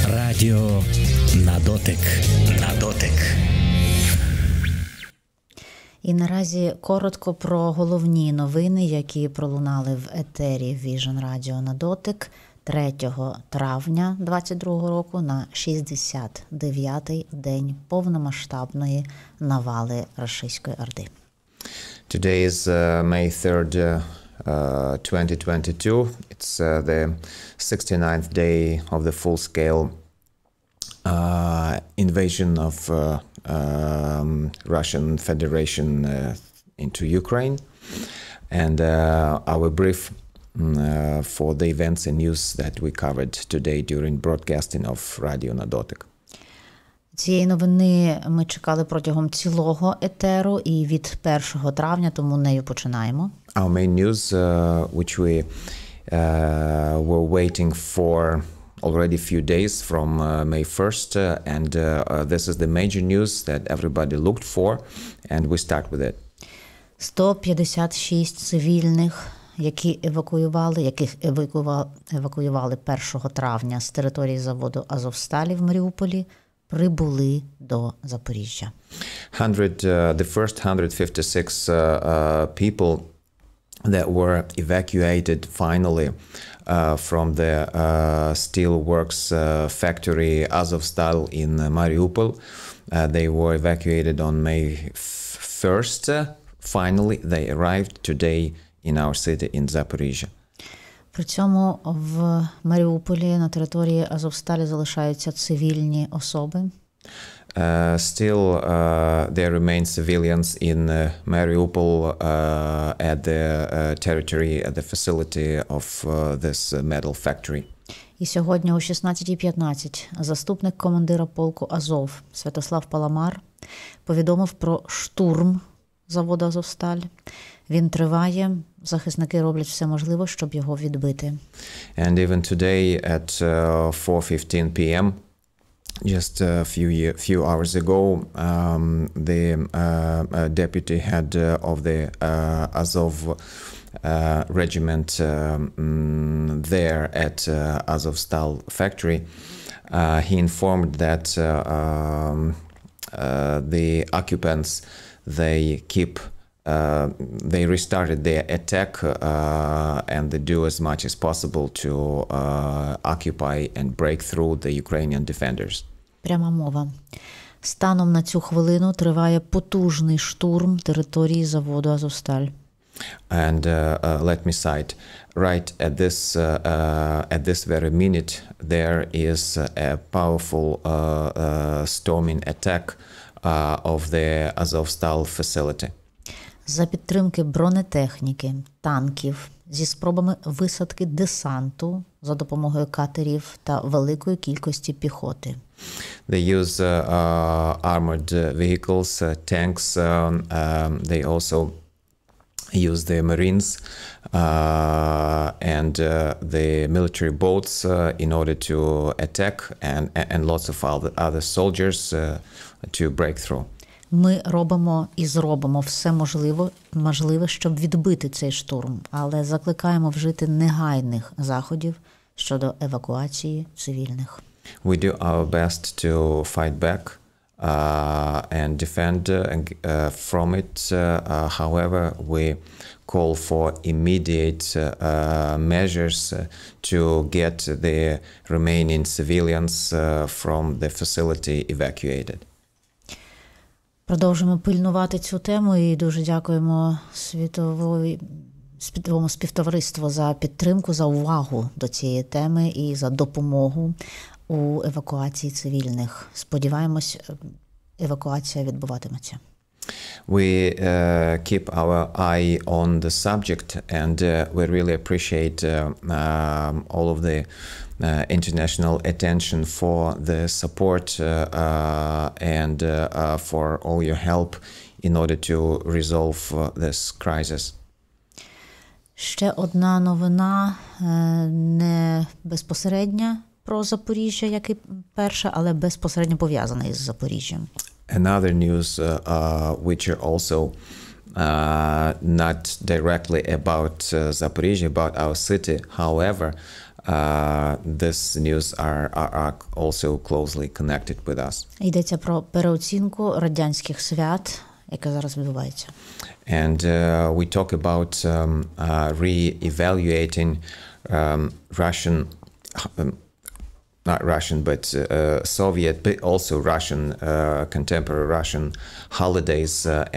Радіо на дотик. На дотик. І наразі коротко про головні новини, які пролунали в етері Vision Radio на дотик 3 травня 2022 року на 69-й день повномасштабної навали рашистської орди. Today is May 3rd, 2022. It's the 69th day of the full-scale invasion of Russian Federation into Ukraine. And our brief for the events and news that we covered today during broadcasting of Radio na Dotyk. Цієї новини ми чекали протягом цілого етеру і від 1 травня, тому нею починаємо. Our main news, which we were waiting for already a few days from May 1st, and this is the major news that everybody looked for, and we start with it. 156 цивільних, яких евакуювали 1 травня з території заводу Азовсталі в Маріуполі, прибули до Запоріжжя. The first 156 people that were evacuated finally from the steelworks factory Azovstal in Mariupol. They were evacuated on May 1st. Finally, they arrived today in our city in Zaporizhya. При цьому в Маріуполі на території Азовсталі залишаються цивільні особи. Still, there remain civilians in Mariupol at the territory, at the facility of this metal factory. І сьогодні о 16:15 заступник командира полку Азов Святослав Паламар повідомив про штурм заводу Азовсталь. Він триває, захисники роблять все можливе, щоб його відбити. And even today at 4:15 p.m. just a few hours ago, the deputy head of the Azov regiment there at Azovstal factory, he informed that the occupants, they restarted their attack and they do as much as possible to occupy and break through the Ukrainian defenders. Пряма мова. Станом на цю хвилину триває потужний штурм території заводу Азовсталь. And let me cite, right at this very minute, there is a powerful storming attack of the Azovstal facility. За підтримки бронетехніки, танків, зі спробами висадки десанту за допомогою катерів та великої кількості піхоти. They use armored vehicles, tanks. They also use the Marines and the military boats in order to attack and lots of other soldiers to break through. Ми робимо і зробимо все можливе, щоб відбити цей штурм, але закликаємо вжити негайних заходів щодо евакуації цивільних. We do our best to fight back and defend from it. However, we call for immediate measures to get the remaining civilians from the facility evacuated. Продовжуємо пильнувати цю тему і дуже дякуємо світовому співтовариству за підтримку, за увагу до цієї теми і за допомогу у евакуації цивільних. Сподіваємось, евакуація відбуватиметься. We keep our eye on the subject, and we really appreciate all of the international attention for the support and for all your help in order to resolve this crisis. Ще одна новина, не безпосередня про Запоріжжя, як і перша, але безпосередньо пов'язана із Запоріжжям. Another news which are also not directly about Zaporizhya, about our city. However, this news are also closely connected with us. Йдеться про переоцінку радянських свят, яке зараз відбувається. And we talk about re-evaluating Russian, not Russian, but Soviet, but also Russian, contemporary Russian holidays.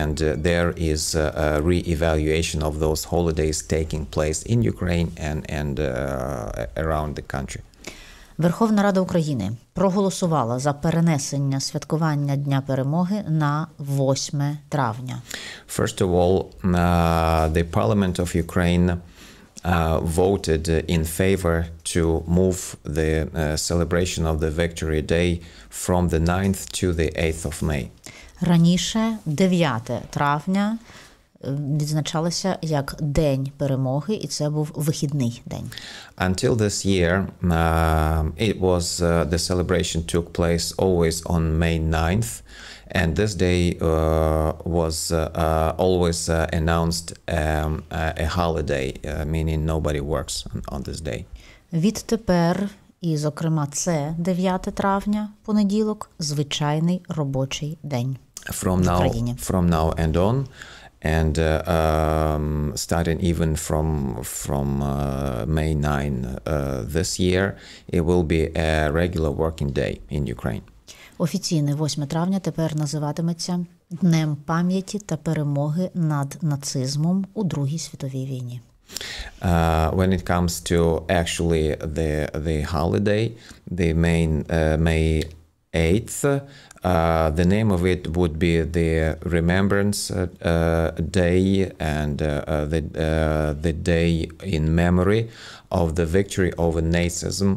And there is a re-evaluation of those holidays taking place in Ukraine and around the country. Верховна Рада України проголосувала за перенесення святкування Дня Перемоги на 8 травня. First of all, the Parliament of Ukraine voted in favor to move the celebration of the Victory Day from the 9th to the 8th of May. Раніше 9 травня відзначалося як День Перемоги, і це був вихідний день. Until this year, it was the celebration took place always on May 9th, and this day was always announced a holiday, meaning nobody works on this day. Відтепер, і зокрема це 9 травня, понеділок, звичайний робочий день в Україні. From now and on, and starting even from May 9 this year, it will be a regular working day in Ukraine. Офіційне 8 травня тепер називатиметься Днем пам'яті та перемоги над нацизмом у Другій світовій війні. When it comes to actually the holiday, the main May 8th, the name of it would be the Remembrance Day and the day in memory of the victory over Nazism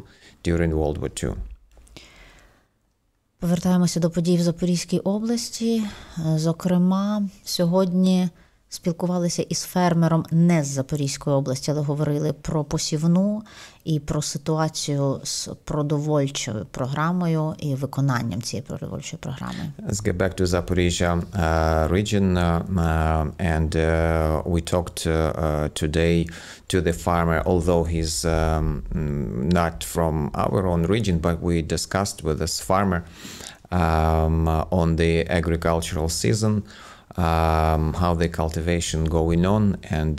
during World War II. Повертаємося до подій в Запорізькій області. Зокрема, сьогодні спілкувалися із фермером не з Запорізької області, але говорили про посівну і про ситуацію з продовольчою програмою і виконанням цієї продовольчої програми. Let's get back to Zaporizhya region, and we talked today to the farmer, although he's not from our own region, but we discussed with this farmer on the agricultural season, how the cultivation going on, and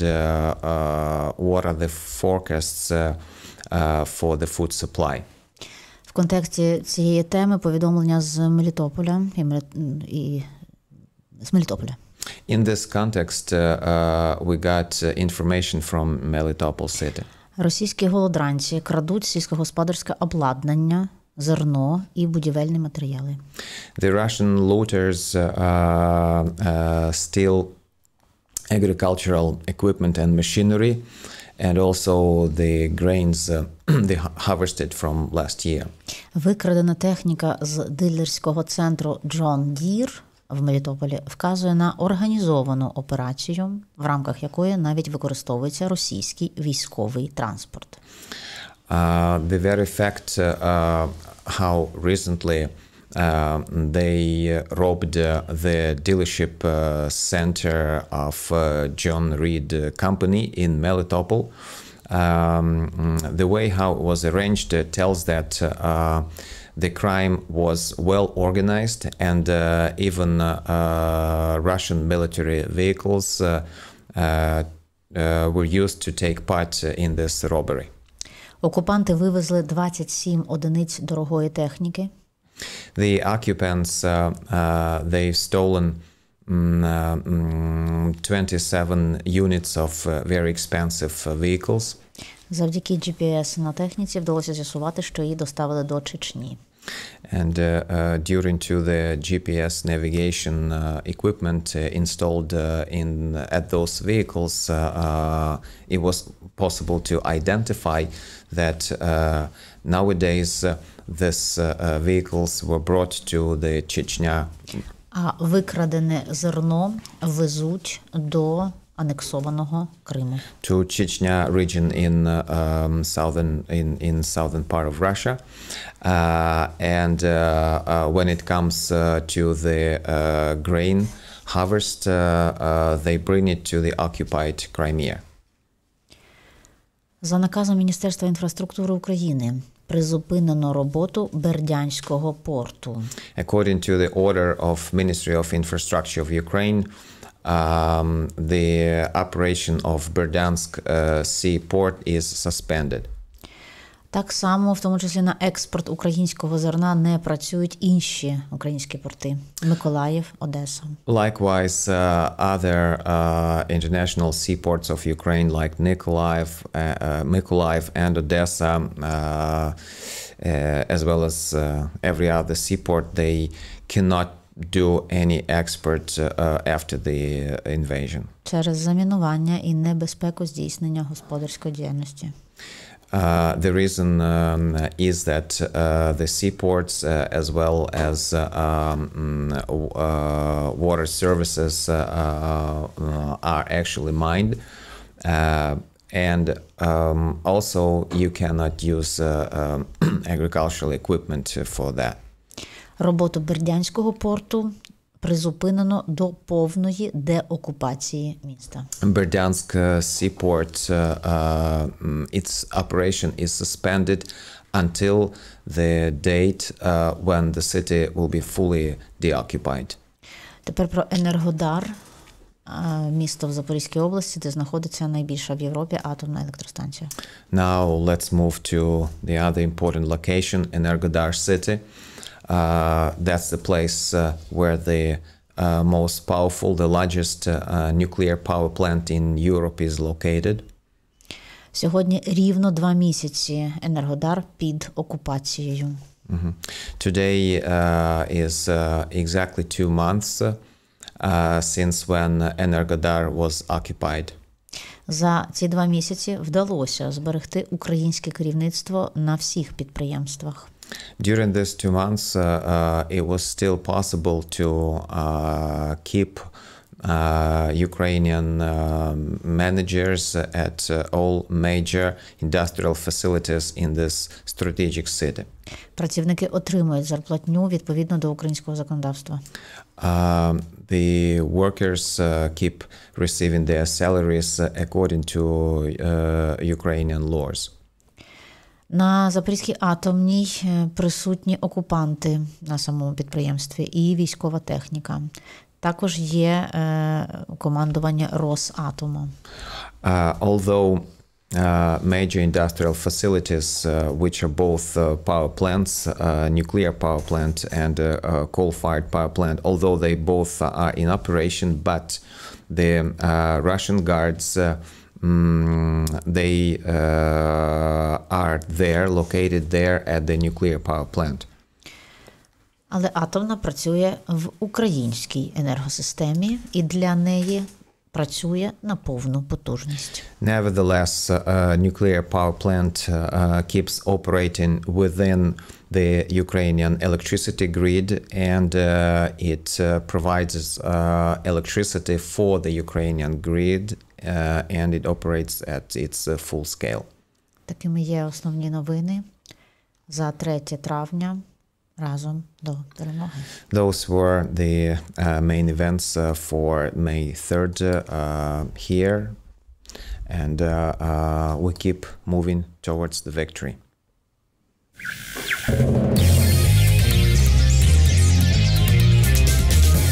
what are the forecasts for the food supply. В контексті цієї теми повідомлення з Мелітополя і з Мелітополя. In this context, we got information from Melitopol city. Російські голодранці крадуть сільськогосподарське обладнання, зерно і будівельні матеріали. The Russian looters steal agricultural equipment and machinery, and also the grains they harvested from last year. Викрадена техніка з дилерського центру John Deere в Мелітополі вказує на організовану операцію, в рамках якої навіть використовується російський військовий транспорт. The very fact how recently they robbed the dealership center of John Reed company in Melitopol. The way how it was arranged tells that the crime was well organized, and even Russian military vehicles were used to take part in this robbery. Окупанти вивезли 27 одиниць дорогої техніки. The occupants, they've stolen 27 units of very expensive vehicles. Завдяки GPS на техніці вдалося з'ясувати, що її доставили до Чечні. And during to the GPS navigation equipment installed at those vehicles, it was possible to identify that nowadays these vehicles were brought to the Chechnya. А викрадене зерно везуть до анексованого Криму. To Chechnya region in southern part of Russia, and when it comes to the grain harvest, they bring it to the occupied Crimea. За наказом Міністерства інфраструктури України призупинено роботу Бердянського порту. According to the order of Ministry of Infrastructure of Ukraine, the operation of Berdyansk seaport is suspended. Так само, в тому числі на експорт українського зерна, не працюють інші українські порти – Миколаїв, Одеса. Likewise, other international seaports of Ukraine like Mykolaiv and Odessa, as well as every other seaport, they cannot do any export after the invasion. Через замінування і небезпеку здійснення господарської діяльності. The reason is that the seaports as well as water services are actually mined, and also you cannot use agricultural equipment for that. Роботу Бердянського порту призупинено до повної деокупації міста. Berdyansk seaport, its operation is suspended until the date when the city will be fully deoccupied. Тепер про Енергодар, місто в Запорізькій області, де знаходиться найбільша в Європі атомна електростанція. Now let's move to the other important location, Energodar city. That's the place where the most powerful, the largest nuclear power plant in Europe is located. Сьогодні рівно 2 місяці Енергодар під окупацією. Today is exactly 2 months since when Energodar was occupied. За ці 2 місяці вдалося зберегти українське керівництво на всіх підприємствах. During these 2 months, it was still possible to keep Ukrainian managers at all major industrial facilities in this strategic city. Працівники отримують зарплатню відповідно до українського законодавства. The workers keep receiving their salaries according to Ukrainian laws. На Запорізькій атомній присутні окупанти на самому підприємстві і військова техніка. Також є командування Росатому. Although major industrial facilities, which are both power plants, nuclear power plant and coal-fired power plant, although they both are in operation, but the Russian guards they are there, located there at the nuclear power plant. Але атомна працює в українській енергосистемі і для неї працює на повну потужність. Nevertheless, nuclear power plant keeps operating within the Ukrainian electricity grid, and it provides electricity for the Ukrainian grid, and it operates at its full scale. Такими є основні новини за 3 травня разом до перемоги. Those were the main events for May 3rd here, and we keep moving towards the victory.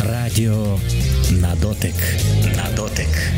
Радіо на дотик. На дотик.